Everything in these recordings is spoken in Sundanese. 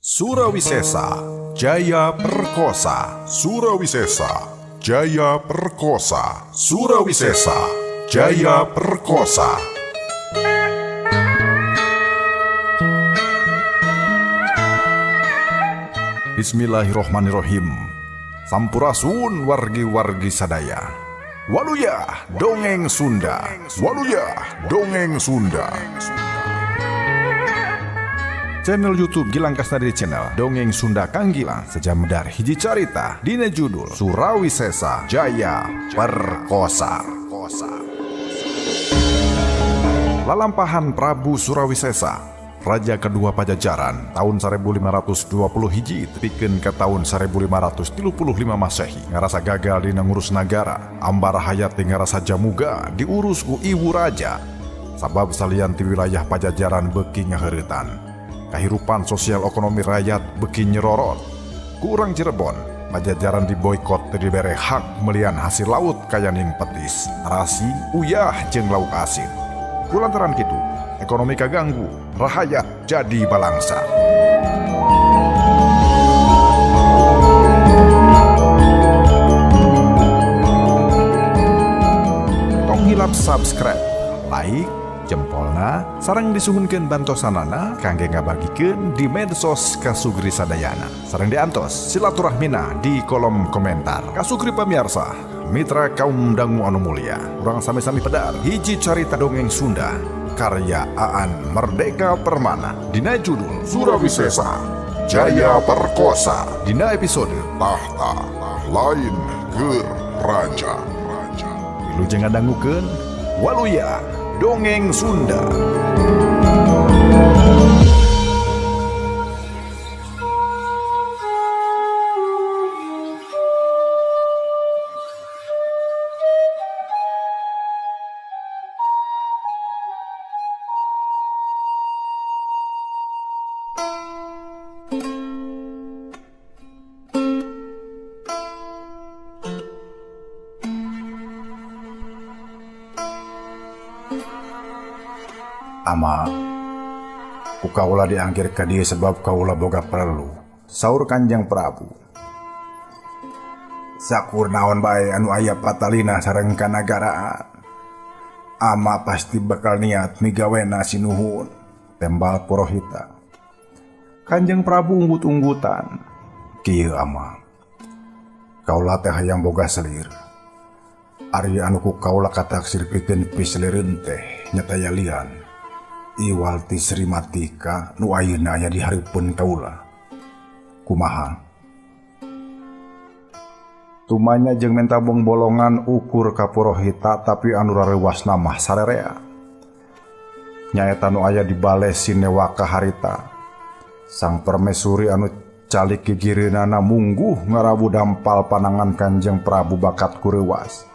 Surawisesa Jaya Perkosa. Surawisesa Jaya Perkosa. Surawisesa Jaya Perkosa. Bismillahirrohmanirrohim. Sampurasun wargi-wargi sadaya. Waluya dongeng Sunda. Waluya dongeng Sunda. Channel YouTube Gilang Kasnadi Channel Dongeng Sunda Kang Gilang sejam medar hiji carita dina judul Surawisesa Jaya Perkosa. Lalampahan Prabu Surawisesa, Raja kedua Pajajaran tahun 1520 hiji tepikeun ka tahun 1535 Masehi, ngarasa gagal dina ngurus nagara, ambar hayat di ngarasa jamuga diurus ku ibu raja. Sabab salian ti wilayah Pajajaran beuki ngaheuretan. Kehidupan sosial ekonomi rakyat beki nyerorot. Kurang Cirebon, Pajajaran diboykot dibere hak melian hasil laut kayaning petis, rasi, uyah jeung lauk asin. Kulantaran kitu, ekonomi kaganggu, rahayat jadi balangsa. Tong hilap subscribe, like, jempolna sareng disuhunkeun bantosanana kangge ngabagikeun di medsos kasugri sadayana, sareng diantos silaturahmina di kolom komentar. Kasugri pamiarsa, mitra kaum dangu anu mulia, urang sami-sami pedar hiji carita dongeng Sunda karya Aan Merdeka Permana dina judul Surawisesa Jaya Perkosa, dina episode Tahta Lain Ger Raja. Wilujeng ngadangukeun Waluya Dongeng Sunda. Ama, ku kaula diangkir ka dieu sebab kaula boga perlu, saur Kanjeng Prabu. Sakur naon bae anu aya patalina sareng kanagaraan, ama pasti bakal niat migawena sinuhun, tembal Purohita. Kanjeng Prabu unggut-unggutan, kieu ama, kaula teh hayang boga selir. Ari anu ku kaula kataksir pikeun piselireun teh nyata lian. Iwal ti Sri Matika nu ayeuna aya di hareupeun kaula. Kumaha? Tumanya jeung menta bolongan ukur ka Purohita tapi anu rareuwasna mah sarerea. Nyaeta nu aya di Bale Sinewaka harita. Sang permaisuri anu calik gigireunana mungguh ngarabu dampal panangan Kanjeng Prabu bakat kureuwas.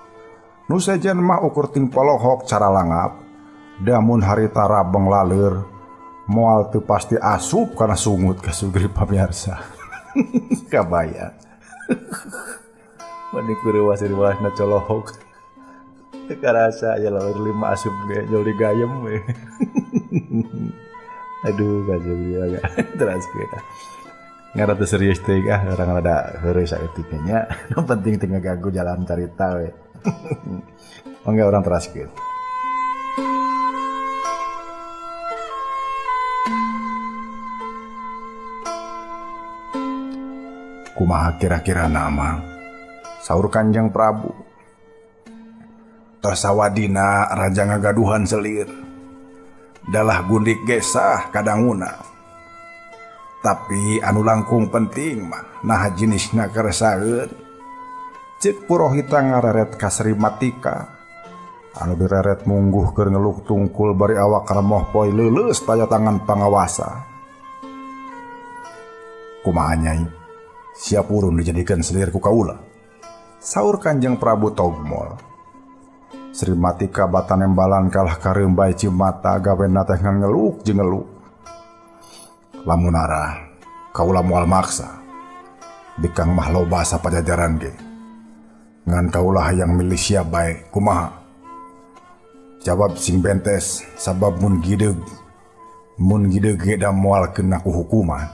Nu sejen mah ukur ting polohok cara langap. Damun harita rabeng laleur moal teu pasti asup kana sungut kasugri pamiarsa. Kabaya. Mani kureuwas di walasna colohok. Teu karasa aya laleur lima asup ge jol digayem we. Aduh kasugri agak teraskeun. Ngara teu serius teh urang rada heureuy saeutik nya. Nu penting teu ngaganggu jalan carita we. Mangga urang teraskeun. Kumaha kira-kira nama? Saur Kanjeng Prabu. Tersawadina raja ngagaduhan selir. Dalah gundik gesah kadanguna. Tapi anu langkung penting mah nah jenisna keresaheun. Ceuk Purohita ngareret ka Sri Matika. Anu direret mungguh keur ngeluk tungkul bari awak remoh poe leuleus taya tangan pangawasa. Kumaha Nyai? Siap urun dijadikan selir ku kaula, saur Kanjeng Prabu Togmol. Sri Matika batan embalan kalah kareum bae Cimata gawena teh ngeluk jeung ngeluk. Lamun arah kaula moal maksa bikang mah loba sa Pajajaran ge. Ngan kaula hayang milih sia bae kumaha? Jawab sing bentes sabab mun gideug ge da moal keuna ku hukuman.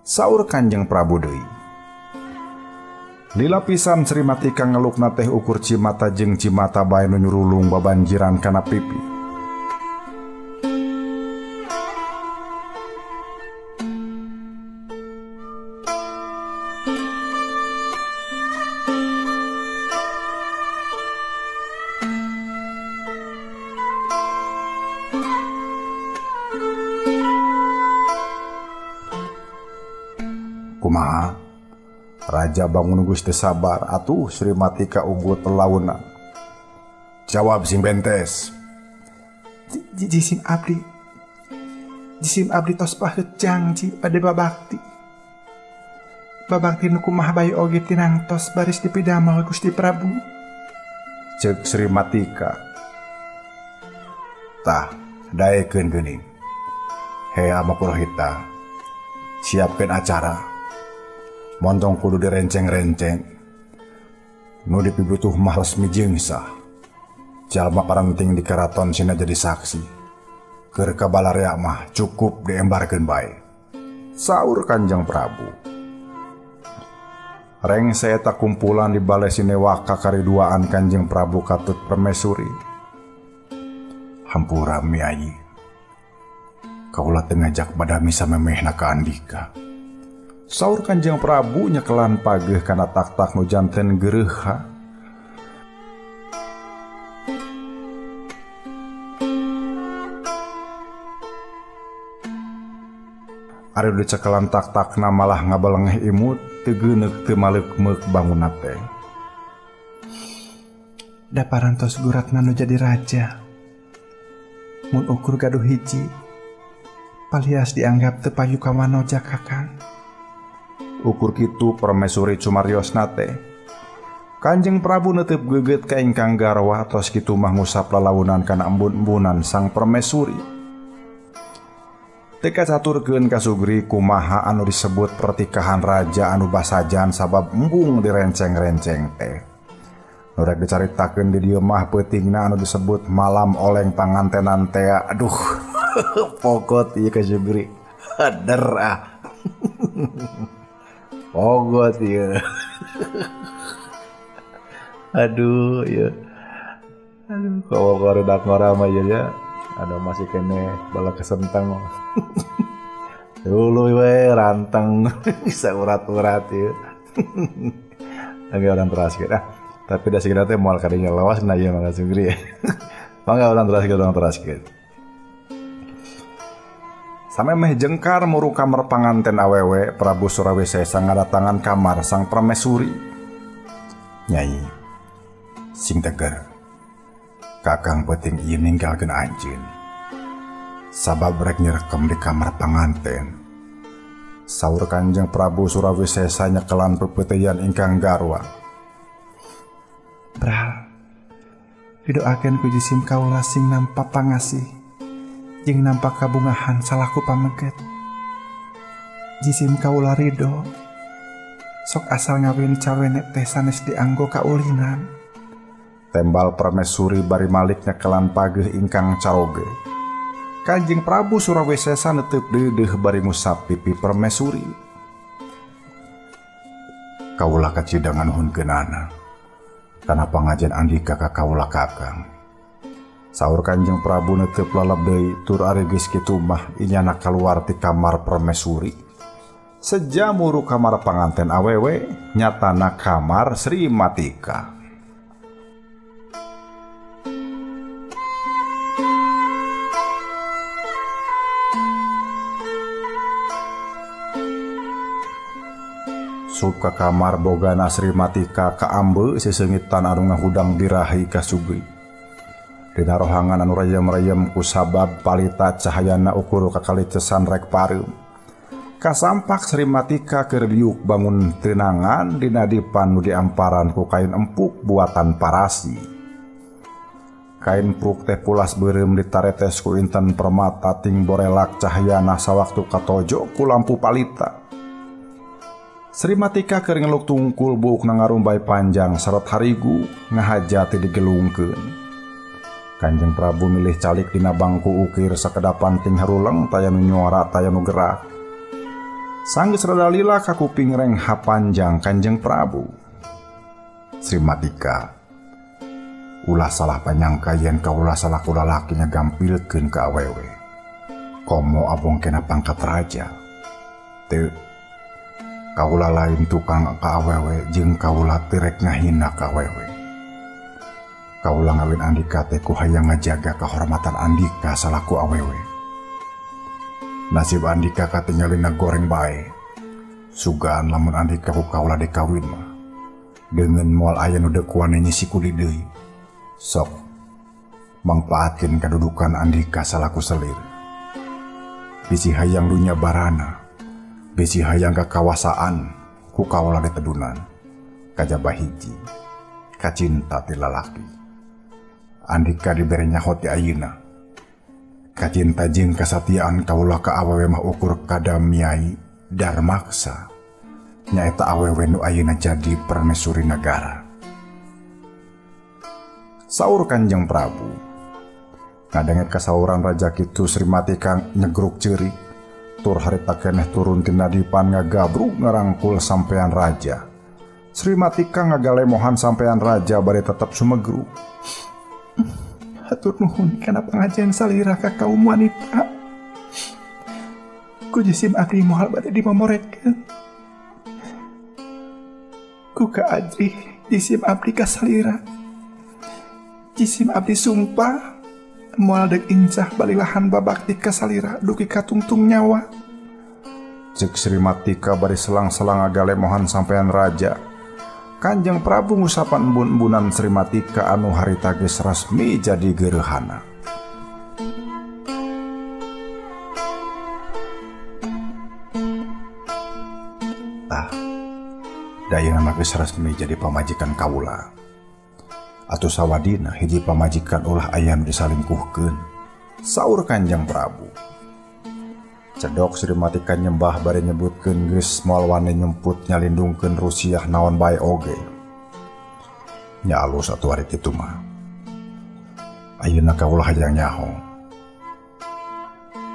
Saur Kanjeng Prabu deui. Lila pisan Sri Matika ngelukna teh ukur cimata jeung cimata bae nu nyurulung babanjiran kana pipi. Kumaha? Raja bangun geus teu sabar atuh Sri Matika unggul telaunan. Jawab sing bentes. Jisim abdi tos pahejang ji pada babakti. Babakti nu kumaha bae oge tinangtos baris dipidamel Gusti Prabu. Ceuk Sri Matika. Tah, daekeun geuning. Hea Mapurohita. Siapkeun acara. Montong kudu direnceng-renceng. Nu dipibutuh mah resmi jeung sah. Jalma parenting di keraton sina jadi saksi. Keur kabalarea mah cukup diembarkeun bae. Saur Kanjeng Prabu. Reng saeta kumpulan di balai Sinewaka kariduaan Kanjeng Prabu katut permaisuri. Hampura miai. Kaula teu ngajak badami samemehna ka Andika. Saur Kanjeng Prabu nyekelan pageuh kana tak-tak nu janten geureuha. Ari dicekelan tak-takna malah ngabalengeh imut teu geuneuk teu maleuk-meuk bangunna teh. Daparan tos guratna nu jadi raja. Mun ukur gaduh hiji, palias dianggap teu payu ka wanoja Kakang. Ukur kitu permaisuri cumariosna teh. Kanjeng Prabu neuteup geugeut ka ingkang garwa tos kitu mah ngusap lalaunan kana embun-embunan sang permaisuri. Teu kacaturkeun ka Sugri kumaha anu disebut pertikahan raja anu basajan sabab embung direnceng-renceng teh. Nu rek dicaritakeun di dieu mah peutingna anu disebut malam oleng pangantenan teh. Aduh, pogot ieu ka Sugri. Hader ah. Pogot ya. Aduh ya. Aduh kalau koredak ngorama ya. Ada masih kene bala kesentang. Dulu we rantang bisa urat-urat ya. Agak orang teraskeun ah. Tapi da sigana teh moal kadinya lawas na ieu mangga Sugri. Mangga orang teraskeun. Samemeh jengkar muru kamar panganten awewe Prabu Surawi Sesa ngadatangan kamar sang permaisuri. Nyai sing teger. Kakang penting ieu ninggalkeun anjeun. Sabab rek nyerekem di kamar panganten. Saur Kanjeng Prabu Surawi Sesa nyekelan pepeuteyan ingkang garwa. Bral, didoakeun ku jisim kaula sing nampa pangasih. Jeung nampak kabungahan salaku pamengket. Jisim kaula ridho. Sok asal ngawin cawenek teh sanes dianggo kaulinan. Tembal permaisuri bari malik nyekelan pageuh ingkang caroge. Kanjeng Prabu Surawi Sesa neuteup deudeuh bari ngusap pipi permaisuri. Kaula kacidangan nuhunkeunana. Kana pangajian Andika ka kaula Kakang. Saur Kanjeng Prabu neuteup lalap deui tur ari geus kitu mah inyana kaluar ti kamar permaisuri. Sejamuru kamar panganten awewe nyatana kamar Sri Matika. Sup ka kamar bogana Sri Matika kaambe seseungitan anu ngahudang dirahi ka Sugri. Dina rohangan anu rayem-rayem ku sabab palita cahayana ukur kakalicesan rek pareum. Kasampak Sri Matika keur diuk bangun tenangan dina dipan nu diamparan ku kain empuk buatan Parasi. Kain empuk teh pulas beureum ditaretes ku inten permata ting borelak cahayana sawaktu katojo ku lampu palita. Sri Matika keur ngeluk tungkul buukna ngarumbay panjang sarot harigu ngahajati digelungkeun. Kanjeng Prabu milih calik dina bangku ukir sakedapan ting haruleng taya nu nyuara taya nu gerak. Sanggeus rada lila ka kuping rengha panjang Kanjeng Prabu. Sri Matika ulah salah panyangka yen kaula salaku lalakinya gampilkeun ka awewe. Komo abong kena pangkat raja. Teu, kaula lain tukang ka awewe jeung kaula terek ngahina ka awewe. Kaula ngawin Andika teh ku hayang ngajaga kehormatan Andika salaku awewe. Nasib Andika katingalina goreng bae. Sugaan lamun Andika ku kaula dikawin mah. Dengan moal aya nu dekuane nyisi kuli deui. Sok mangpaatkeun kadudukan Andika salaku selir. Bisi hayang dunya barana, bisi hayang kakawasaan ku kaula ditedunan, kajaba hiji, kacinta ti lalaki. Andika dibere nyaho ti ayeuna. Kacinta jeung kasatiaan kaula ka awewe mah ukur kadamiai darmaksa. Nyaeta awewe nu ayeuna jadi permaisuri nagara. Saur Kanjeng Prabu. Ngadenget kasauran raja kitu Sri Matika nyegruk ceurik. Tur harita keneh turun tina dipan ngagabruk ngarangkul sampean raja. Sri Matika ngagalemohan sampean raja bade tetep sumegruk. Hatur nuhun kana pangajian salira ka kaum wanita. Ku jisim abdi moal bade dimamoretkeun. Ku ka adri jisim abdi ka salira. Jisim abdi sumpah moal deg incah balilahan babakti ka salira dugi katungtung nyawa. Cek Sri Matika bari selang-selang agalemohan sampean raja. Kanjeng Prabu ngusapan embun-embunan Sri Matika anu harita geus resmi jadi geureuhana. Dayana mah geus resmi jadi pamajikan kaula. Atuh sawadina hiji pamajikan ulah aya nu disalingkuhkeun. Saur Kanjeng Prabu. Cedok Sri Matika nyembah bari nyebutkeun geus moal wani nyemput nyalindungkeun Rusiah naon bae oge. Nya alus atuh ari kitu mah. Ayeuna kaula hayang nyaho.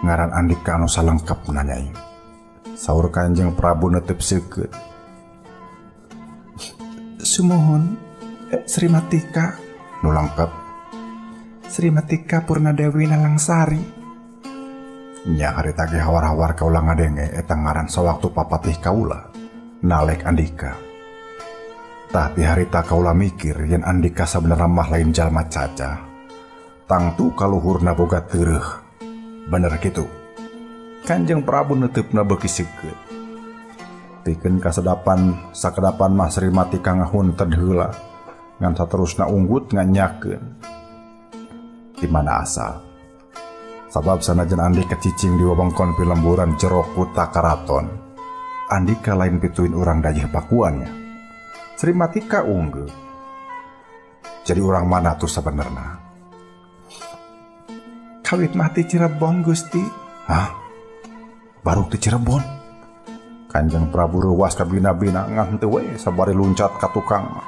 Ngaran Andika anu salengkep nanyai. Saur Kanjeng Prabu netep seukeut. Sumohon Sri Matika. Nu lengkep Sri Matika Purnadewi Nalangsari. nya harita ge hawar-hawar kaula ngadenge eta ngaran sawaktu papatih kaula nalek Andika. Tapi harita kaula mikir yen Andika sabenerna mah lain jalma caca. Tangtu kaluhurna boga teureuh. Bener kitu. Kanjeng Prabu neutupna beuki seukeut. Pikeun kasedapan sakedapan mah Sri Matika ngahunted heula ngan saterusna unggut nganyakeun. Di mana asal? Sabab sanajan Andika cicing di wewengkon pilemburan jero kuta karaton, Andika lain pituin urang dayeuh pakuannya. Sri Matika unggul. Jadi urang mana tuh sabenerna? Kawit mati Cirebon Gusti. Hah? Baru ti Cirebon? Kanjeng Prabu reuwas ka bina-bina ngan henteu we sabari luncat ka tukang mah.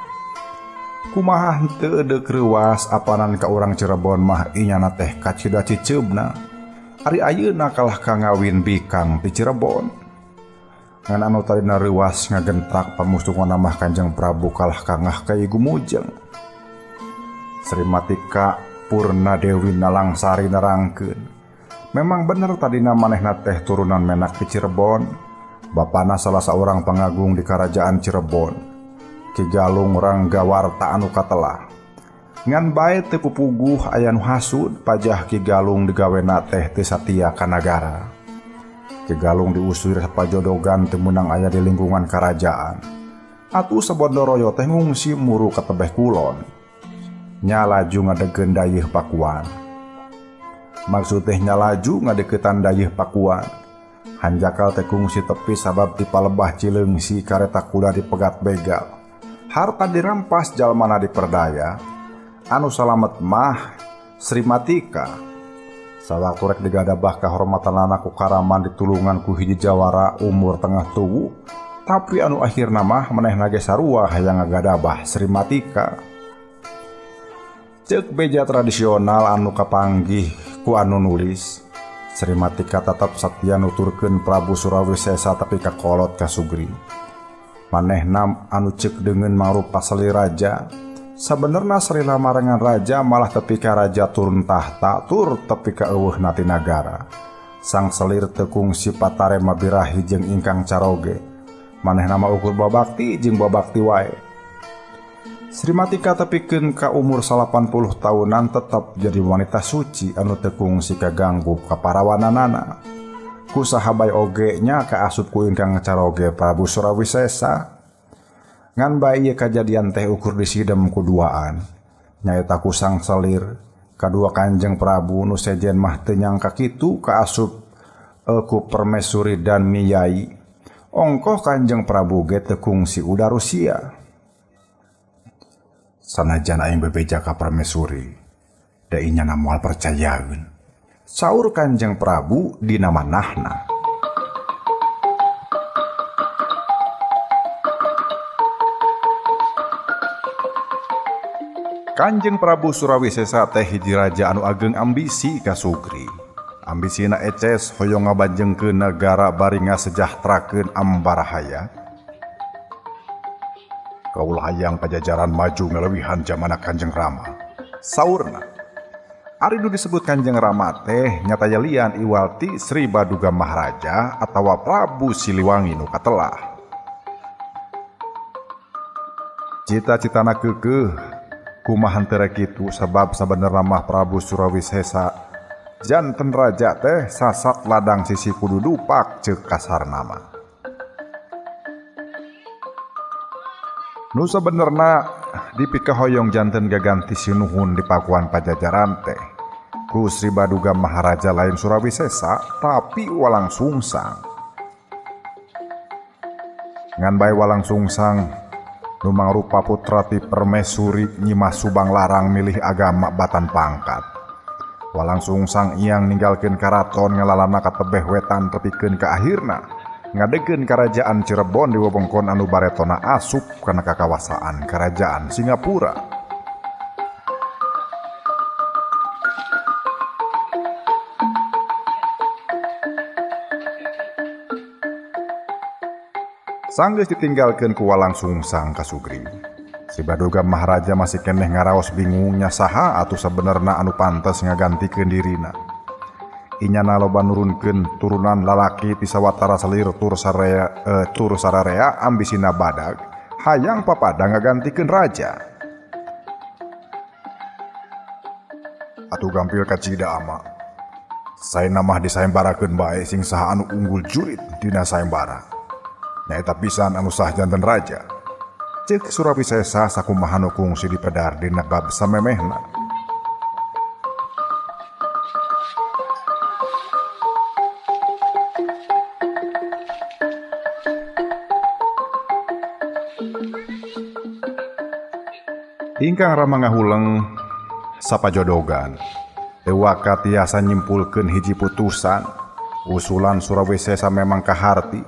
Kumaha henteu deuk reuwas apanan ka urang Cirebon mah inyana teh kacida ciceubna. Ari ayeuna kalah ka ngawin bikang ti Cirebon. Ngan anu tarina reuwas ngagentrak pamustungan mah Kanjeng Prabu kalah ka ngah ka Igu Mujeng. Sri Matika Purnadewi Nalangsari nerangkeun. Memang bener tadina manehna teh turunan menak ti Cirebon. Bapana salah seorang pangagung di kerajaan Cirebon, Ki Galung Ranggawarta anu katelah. Ngan bae teu pupuguh aya nu hasud pajah Ki Galung digawena teh teu satia ka nagara. Ki Galung diusir sapajodogan teu meunang aya di lingkungan kerajaan. Atuh sabondoroyo teh ngungsi muru ka tebeh kulon. Nya laju ngadegeun dayeuh Pakuan. Maksud teh nya laju ngadeuketan dayeuh Pakuan. Hanjakal teh kungsi tepi sabab di palebah Cileungsi kareta kuda dipegat begal. Harta dirampas jalmana diperdaya. Anu salamet mah Sri Matika. Sawaktu rek digadabah kahormatanana ku Karaman ditulungan ku hiji jawara umur tengah tubuh. Tapi anu akhirna mah manehna ge sarua hayang ngagadabah Sri Matika. Ceuk beja tradisional anu kapanggih ku anu nulis. Sri Matika tetap satya nuturkeun Prabu Surawisesa tapi kakolot ka Sugri. Manehna anu ceuk deungeun mangrupa seli raja. Sabenerna Sri lamarengan raja malah tepi ka raja turun tahta tur tepi ka eueuhna ti nagara. Sang selir tekung sifat tarema birahi jeung ingkang caroge. Manehna mah ukur babakti jeung babakti wae. Sri Matika tepikeun ka umur 80 tahunan tetap jadi wanita suci anu teu kungsi kaganggu kaparawananana. Ku sahabai oge nya kaasup ku ingkang caroge Prabu Surawisesa. Ngan bae ieu kajadian teh ukur disidem ku duaan. Nyaeta ku sang selir, kadua Kanjeng Prabu nu sejen mah teu nyangka kitu kaasup ku permaisuri dan miyai. Ongkoh Kanjeng Prabu ge teu kungsi udarusia. Sanajan aing bebeja ka permaisuri, da inya moal percayaeun. Saur Kanjeng Prabu dina manahna. Kanjeng Prabu Surawisesa teh hiji raja anu ageng ambisi ka Sugri. Ambisina eces hoyong ngabajengkeun negara bari ngasejahterakeun ambarahaya. Kaulah hayang Pajajaran maju ngalewihan zamana Kanjeng Rama. Saurna, ari nu disebut Kanjeng Rama teh nyata lian iwalti Sri Baduga Maharaja atawa Prabu Siliwangi nu katelah. Cita-citana keukeuh kumaha teu kitu sabab sabenerna mah Prabu Surawisesa janten raja teh sasat ladang sisi kudu dupak ceuk kasarna mah. Nu sabenerna dipikahoyong janten gaganti sinuhun di pakuan Pajajaran teh ku Sri Baduga Maharaja lain Surawisesa tapi Walang Sungsang. Ngan bae Walang Sungsang nu mangrupa putra ti permaisuri Nyimah Subang Larang milih agama batan pangkat. Walang Sungsang iyang ninggalkeun karaton ngalalana ka tebeh wetan tepikeun ka akhirna ngadegeun Karajaan Cirebon di wewengkon anu baretona asup kana kakawasaan Karajaan Singapura. Sanggeus ditinggalkeun ku Walang Sungsang ka Sugri, si Baduga Maharaja masih keneh ngaraos bingungnya saha atuh sabenerna anu pantes ngagantikeun dirina. Inyana loba nurunkeun turunan lalaki ti sawatara selir tur sararea ambisina badag hayang papada ngagantikeun raja. Atuh gampil ka cida ama, saena mah disaembarakeun bae sing saha anu unggul jurit dina saembara. Nyaeta pisan anu sah janten raja. Ceuk Surawisesa sakumaha nu kungsi dipedar dina bab samemehna. Ingkang Rama ngahuleng sapajodogan Dewaka tiasa nyimpulkeun hiji putusan usulan Surawisesa memang kaharti.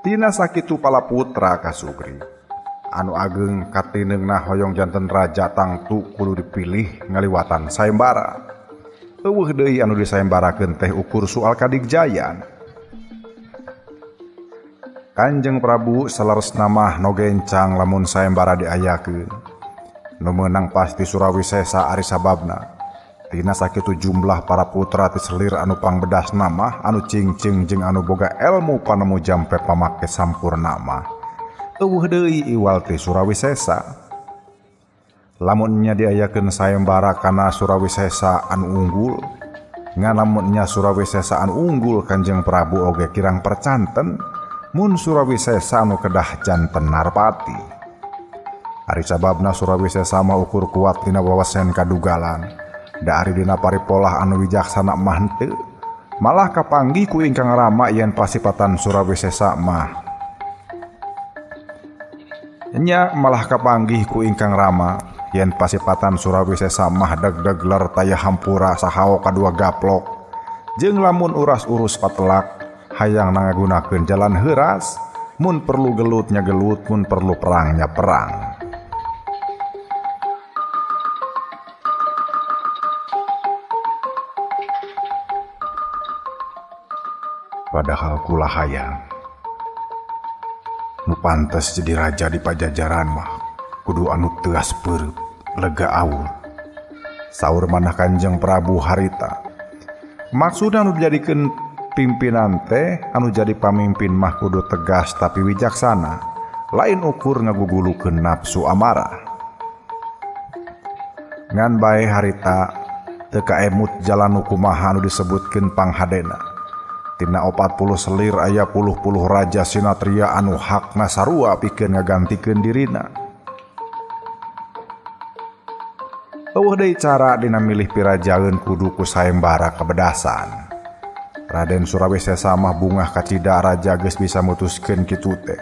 Tina sakitu palaputra ka Sugri anu ageng katineungna hoyong janten raja tangtu kudu dipilih ngaliwatan saembara. Eueuh deui anu disaembarakeun teh ukur soal kadigjayan. Kanjeng Prabu salaresna mah nogencang lamun saembara diayakeun. Nu meunang pasti Surawisesa ari sababna tina sakitu jumlah para putra ti selir anu pangbedasna mah anu cingcing jeung anu boga elmu panemu jampe pamake sampurna mah eueuh deui iwal ti Surawisesa. Lamun nya diayakeun saembara kana Surawisesa anu unggul, ngan lamun nya Surawisesa anu unggul Kanjeng Prabu oge kirang percanten mun Surawisesa anu kedah janten narpati. Ari sababna Surawisesa mah ukur kuat dina wawasen kadugalan, da ari dina paripolah anu wijaksana mah henteu, malah kapanggih ku ingkang Rama yen pasipatan Surawisesa mah. Nya malah kapanggih ku ingkang Rama yen pasipatan Surawisesa mah degdeg ler taya hampura sahao kadua gaplok, jeung lamun uras-urus patelak hayang nangagunakeun jalan heuras, mun perlu gelut nya gelut, mun perlu perang nya perang. Padahal kula hayang nu pantes jadi raja di Pajajaran mah kudu anu teas perut, lega aur. Saur manah Kanjeng Prabu harita. Maksudna anu dijadikeun pimpinan teh anu jadi pamimpin mah kudu tegas tapi wijaksana, lain ukur ngagugulukeun nafsu amarah. Ngan bae harita teu kaemut jalan kumaha anu disebutkeun panghadena. Tina 40 selir aya puluh-puluh raja sinatria anu hakna sarua pikeun ngagantikeun dirina. Eueuh deui cara dina milih pirajaeun kudu ku sayembara kebedasan. Raden Surawisesa mah bungah kacida raja geus bisa mutuskeun kitu teh.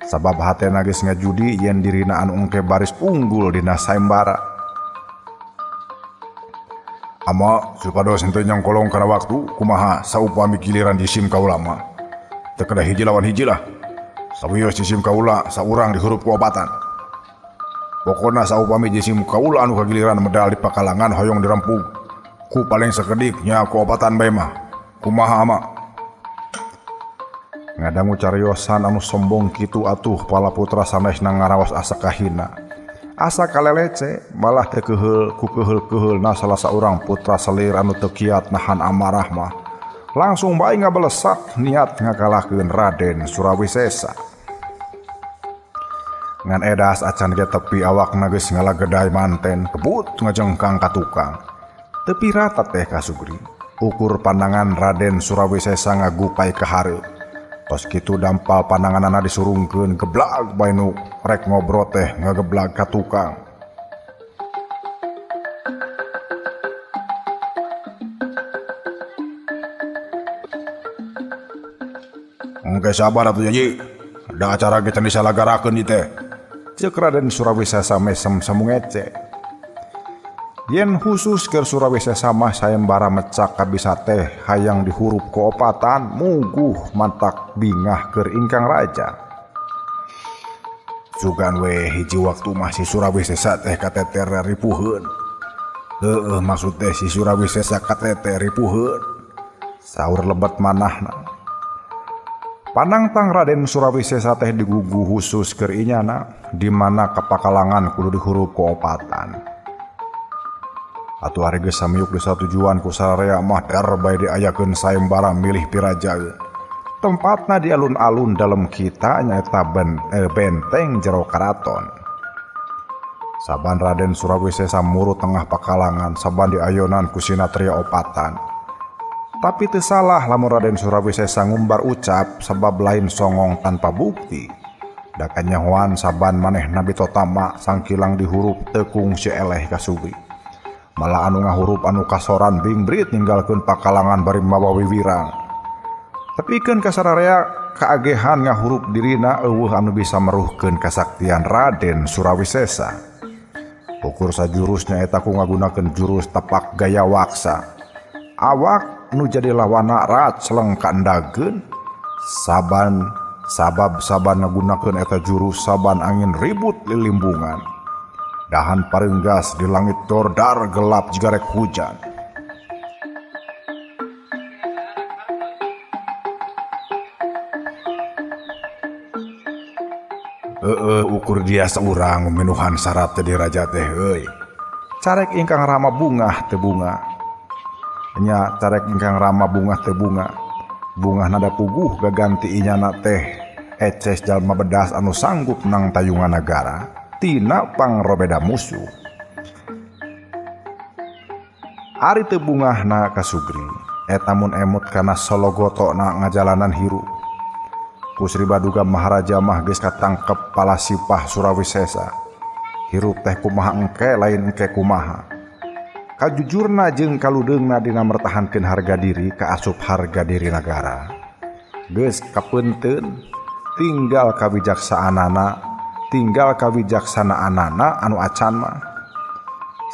Sabab hatena geus ngajudi yen dirina anu engke baris unggul dina sayembara. Ama supados henteu nyongkolong kana waktu kumaha saupami giliran jisim kaula mah. Teu kedah hiji lawan hiji lah. Sawios jisim kaula saurang dihurup ku obatan. Pokona saupami jisim kaula anu kagiliran medal di pakalangan hoyong dirampug ku paling sakedik nya ku obatan bae mah. Kumaha ama? Ngadangu cariosan anu sombong kitu atuh pala putra sanesna ngaraos asa kahina. Asa kalelece malah teu keheul ku keheul-keheulna salah saurang putra selir anu teu kiat nahan amarah mah langsung bae ngabelesak niat ngakalahkeun Raden Surawisesa. Ngan edas acan ge tepi awakna geus ngalagedai manten kebut ngajengkang ka tukang. Tepi rata teh kasugri ukur pandangan Raden Surawisesa ngagupai ka hareup. Tos kitu dampal pandanganana disurungkeun geblag bae nu rek ngobrol teh ngageblag ka tukang. Engke sabar atuh janji. Da acara ge can disalagarakeun ieu teh. Ceuk Raden Surawisesa mesem samungece. Yen khusus keur Surawisesa mah sayembara mecak kabisa teh hayang dihurup ku opatan muguh mantak bingah keur ingkang raja. Sugan we hiji waktu mah si Surawisesa teh kateter ripuheun. Heueuh maksud teh si Surawisesa kateter ripuheun. Saur lebet manahna. Panangtang Raden Surawisesa teh digugu khusus keur inyana di mana kapakalangan kudu dihurup ku opatan. Atuh ari geus samiyuk desa tujuan ku sararea mah bae diayakeun sayembara milih pirajaeun. Tempatna di alun-alun dalam kita nyaeta benteng jero karaton. Saban Raden Surawisesa muru tengah pakalangan saban diayonan ku sinatria opatan. Tapi teu salah lamun Raden Surawisesa ngumbar ucap sabab lain songong tanpa bukti. Da kanyahoan saban manehna bitotama sangkilang dihurup teu kungsi eleh kasubri. Malah anu ngahurup anu kasoran bingbrit ninggalkeun pakalangan bari mawa wiwirang. Tepikeun ka sararea kaagehan ngahurup dirina eueuh anu bisa meruhkeun kasaktian Raden Surawisesa. Ukur sajurusnya eta ku ngagunakeun jurus tepak gaya waksa. Awak nu jadi lawana rat seleng kaendageun saban ngagunakeun eta jurus saban angin ribut lilimbungan. Dahan parenggas di langit dordar gelap jiga rek hujan. Ukur dia seorang menuhan syarat jadi raja teh euy. Carek ingkang rama bungah teu bunga. Nya carek ingkang rama bungah teu bunga. Bungah nada puguh gaganti inyana teh eces jalma bedas anu sanggup nang tayungan negara. Tina pangrobeda musuh. Ari teu bungahna kasugri eta mun emut kana sologotona ngajalanan hirup. Kusri Baduga Maharaja mah geus katangkep palasipah Surawisesa. Hirup teh kumaha engke lain engke kumaha. Kajujurna jeung kaludeungna dina mertahankeun harga diri kaasup harga diri negara. Geus kapeunteun tinggal kawijaksanaanana anu acan mah.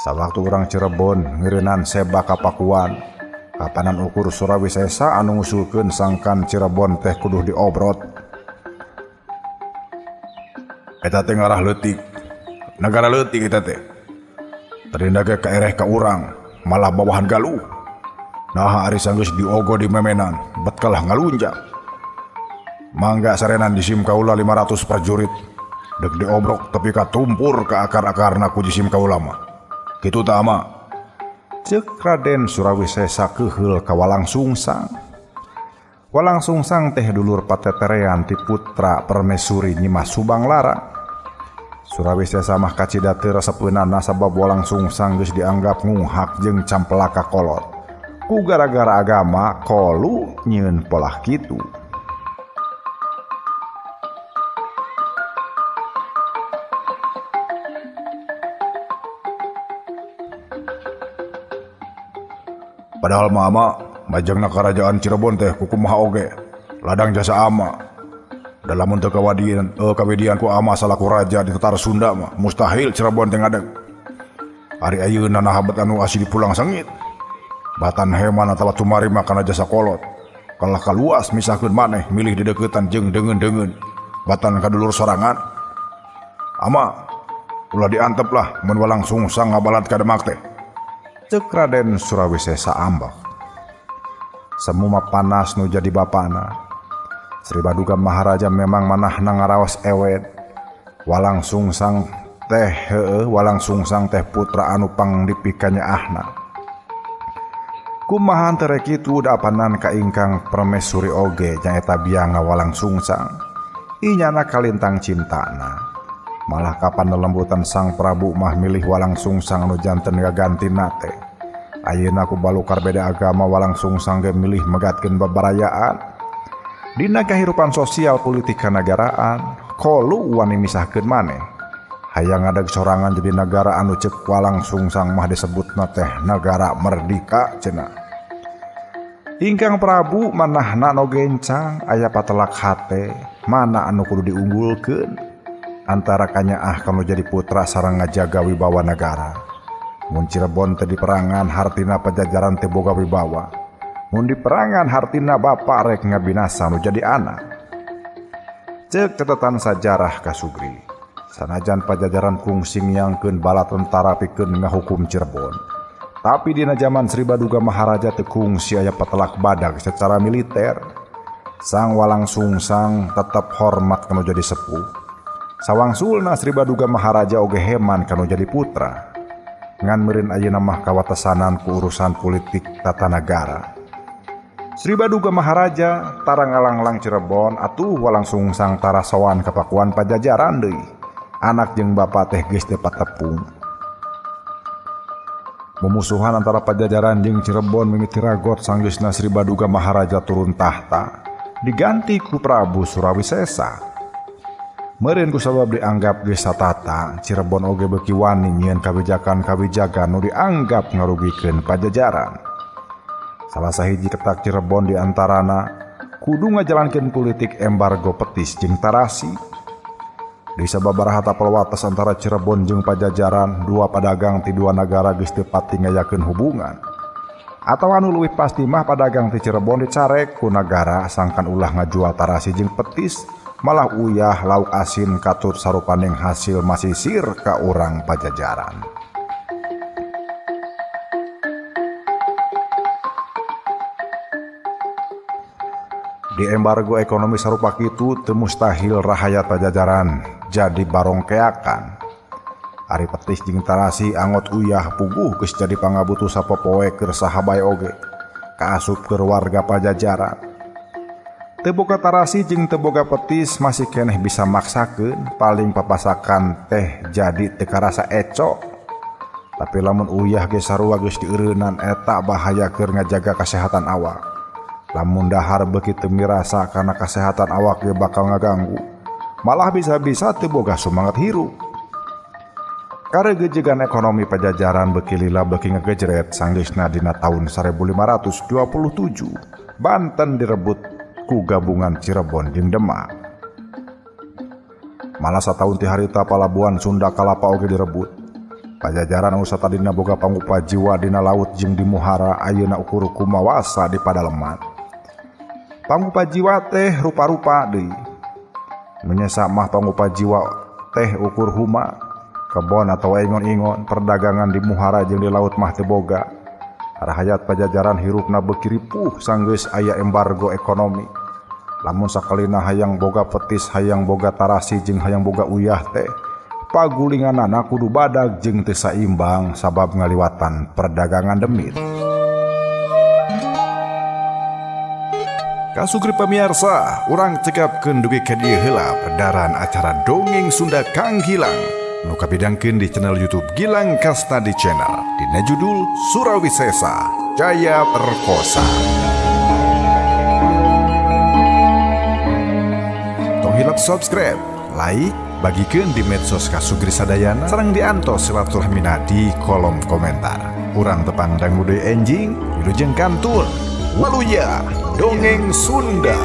Sawaktu urang Cirebon ngeureunnan seba kapakuan, kapanan ukur Surawisesa anu ngusulkeun sangkan Cirebon teh kudu diobrot. Eta teh ngarah leutik, negara leutik eta teh. Tadina ge kaereh ka urang, malah bawahan galuh. Nah ari sanggeus diogo di memenan, bet kalah ngalunjak. Mangga sarenan jisim kaula 500 prajurit. Dek diobrok tapi katumpur ke akar-akarna ku jisim kaula mah. Kitu tah ama. Ceuk Raden Surawisesa keheul ka Walang Sungsang. Walang Sungsang teh dulur pateterean ti putra permaisuri Nyimah Subang Larang. Surawisesa mah kacida teu resepeunana sabab Walang Sungsang geus dianggap nguhak jeung campelaka kolot. Ku gara-gara agama kolu nyieun polah kitu. Padahal mama majangna kerajaan Cirebon teh kukumaha oge ladang jasa ama. Dalam teu kawedian ku ama salaku raja di tetar Sunda mah mustahil Cirebon teh ngadeg. Ari ayeuna nahabat anu asli pulang sengit. Batan heman atawa cumarima kana jasa kolot. Kalah kaluas misahkeun maneh milih di deukeutan jeung deungeun-deungeun. Batan kadulur sorangan. Ama, ulah diantep lah mun Walang Sungsang ngabalad ka Demak teh. Ceuk Raden Surawisesa ambak. Semu mah panas nu jadi bapana. Sri Baduga Maharaja memang manahna ngaraos ewet. Walang Sungsang teh putra anu pangdipikanya ahna. Kumaha tere kitu dapanan ka ingkang permaisuri oge nyaeta bianga Walang Sungsang. Inyana kalintang cintana. Malah kapan lelembutan Sang Prabu mah milih Walang Sungsang anu janten gagantina teh. Ayeuna ku balukar beda agama Walang Sungsang ge milih megatkeun babarayaan. Dina kahirupan sosial politik kanagaraan, kolu wani misahkeun maneh. Hayang ngadeg sorangan jadi negara anu ceuk Walang Sungsang mah disebutna teh negara merdeka cenah. Ingkang Prabu manahna no gencang aya patelak hate, mana anu kudu diunggulkeun antara kanyaah kanu jadi putra sareng ngajaga wibawa negara. Mun Cirebon teh diperangan hartina Pajajaran teh boga wibawa. Mun diperangan hartina bapa rek ngabinasa nu jadi anak. Ceuk catatan sajarah Kasugri. Sanajan Pajajaran kungsi ngiyangkeun bala tentara pikeun ngahukum Cirebon, tapi dina zaman Sri Baduga Maharaja teu kungsi aya patelak badag secara militer. Sang Walang Sungsang tetep hormat kanu jadi sepuh. Sawangsulna Sri Baduga Maharaja oge heman kanu jadi putra. Ngan meureun ayeuna mah kawatesanan ku urusan politik tata negara. Sri Baduga Maharaja tara ngalanglang Cirebon atuh Walang Sungsang tara sowan ka pakuan Pajajaran deui. Anak jeung bapa teh geus teu patepung. Memusuhan antara Pajajaran jeung Cirebon mimiti ragot sanggeusna Sri Baduga Maharaja turun tahta diganti ku Prabu Surawisesa. Meureun ku sabab dianggap geus satata, Cirebon oge beuki wani nyieun kawijakan-kawijakan nu dianggap ngarugikeun Pajajaran. Salah sahiji ketak Cirebon diantarana kudu ngajalankeun politik embargo petis jeung tarasi. Di sababaraha tapal wates antara Cirebon jeung Pajajaran, dua padagang ti dua negara geus teu pati ngayakeun hubungan. Atawa anu leuwih pasti mah padagang ti Cirebon dicarek ku nagara sangkan ulah ngajual tarasi jeung petis, malah uyah lauk asin katut sarupaning hasil masisir ka urang Pajajaran. Di embargo ekonomi sarupa kitu teu mustahil rahayat Pajajaran jadi barongkeakan. Ari petis jeung tarasi angot uyah puguh geus jadi pangabutuh sapopoe keur saha bae oge kaasup keur warga Pajajaran. Teu boga tarasi jeung teu boga petis masih keneh bisa maksakeun paling papasakan teh jadi teu karasa eco. Tapi lamun uyah ge sarua geus dieureunnan eta bahaya keur ngajaga kasehatan awak. Lamun dahar begitu mirasa karena kesehatan awak dia bakal ngaganggu, malah bisa-bisa teu boga semangat hirup. Karegejegan ekonomi Pajajaran beuki lila beuki ngagejret sanggeusna dina taun 1527 Banten direbut ku gabungan Cirebon jeung Demak. Malah sataun ti harita palabuhan Sunda Kalapa oge direbut. Pajajaran anu satadina boga pangupa jiwa dina laut jeung di muhara ayeuna ukur kumawasa di Padaleman. Pangupa jiwa teh rupa-rupa deui. Menyesa mah pangupa jiwa teh ukur huma, kebon atau ingon-ingon, perdagangan di muhara jeung di laut mah teu boga. Rahayat Pajajaran hirupna beuki ripuh sanggeus aya embargo ekonomi. Lamun sakalina hayang boga petis, hayang boga tarasi jeung hayang boga uyah teh, pagulinganana kudu badag jeung teu saimbang sabab ngaliwatan perdagangan demit. Kasugri pamirsa, urang cekapkeun dugi ka dieu heula pedaran acara Dongeng Sunda Kang Gilang nu kapidangkeun di channel YouTube Gilang Kastadi Channel dina judul Surawi Sesa Jaya Perkosa. Tong hilap subscribe, like, bagikeun di medsos Kasugri sadayana sareng diantos silaturahmina di kolom komentar. Urang tepang dangmu deui enjing, wilujeng kantun. Waluya Dongeng Sunda.